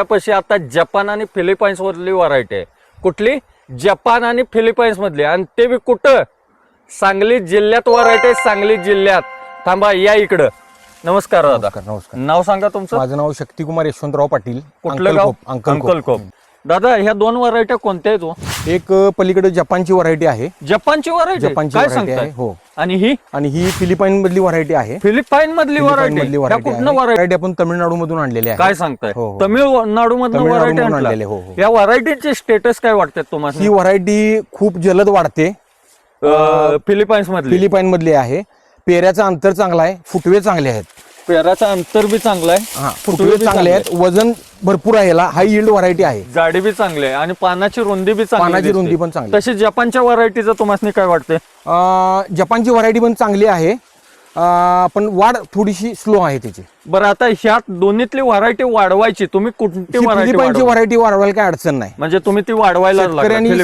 त्यापाशी आता जपान आणि फिलिपाईन्स मधली व्हरायटी आहे. कुठली? जपान आणि फिलिपाईन्स मधली. आणि ते बी कुठं? सांगली जिल्ह्यात व्हरायटी आहे, सांगली जिल्ह्यात. थांबा, या इकडं. नमस्कार दादा. नमस्कार. नाव सांगा तुमचं. माझं नाव शक्तिकुमार यशवंतराव पाटील. कुठलं गाव? अंकलखोप. दादा, ह्या दोन व्हरायट्या कोणत्या आहेत? एक पलीकडे जपानची व्हरायटी आहे. जपानची व्हरायटी? जपानची काय व्हरायटी आहे. सांगताय? हो. आणि ही फिलिपाईन मधली व्हरायटी आहे. फिलिपाईन मधली व्हरायटी? व्हरायटी आपण तामिळनाडू मधून आणलेली आहे. काय सांगताय? हो, हो. तमिळनाडू मधून व्हरायटी आणलेली. हो, हो. या व्हरायटीचे स्टेटस काय वाटतात तुम्हाला? ही व्हरायटी खूप जलद वाढते. फिलिपाईन्स मधली? फिलिपाईन मधली आहे. पेऱ्याचं अंतर चांगलं आहे, फुटवे चांगले आहेत. पेराचं अंतर बी चांगलं आहे, फुटवे चांगले आहेत, वजन भरपूर आहे. याला हाय यील्ड व्हरायटी आहे. जाडी बी चांगली आहे आणि पानाची रुंदी बी चांगली. पानाची रुंदी पण चांगली. तशी जपानच्या व्हरायटीचं तुम्हाला काय वाटतंय? जपानची व्हरायटी पण चांगली आहे, पण वाढ थोडीशी स्लो आहे त्याची. बरं, आता ह्यात दोन्हीतली व्हरायटी वाढवायची, तुम्ही कोणती फिलिपाईनची व्हरायटी वाढवायला काय अडचण नाही. म्हणजे तुम्ही ती वाढवायला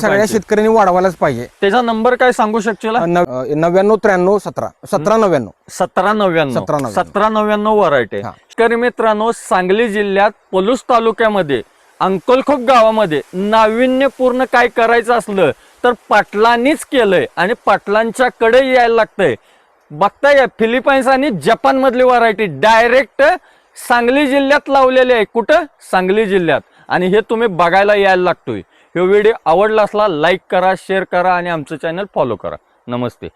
सगळ्या शेतकऱ्यांनी वाढवायलाच पाहिजे. त्याचा नंबर काय सांगू शकशील? 999317 1799 1799 व्हरायटी. शेतकरी मित्रांनो, सांगली जिल्ह्यात पलूस तालुक्यामध्ये अंकलखोप गावामध्ये नाविन्यपूर्ण काय करायचं असलं तर पाटलांनीच केलंय आणि पाटलांच्याकडे यायला लागतंय. बघताय, फिलिपाईन्स आणि जपान मधली व्हरायटी डायरेक्ट सांगली जिल्ह्यात लावलेली आहे. कुठं? सांगली जिल्ह्यात. आणि हे तुम्ही बघायला यायला लागतोय. हे व्हिडिओ आवडला असला लाईक करा, शेअर करा आणि आमचं चॅनल फॉलो करा. नमस्ते.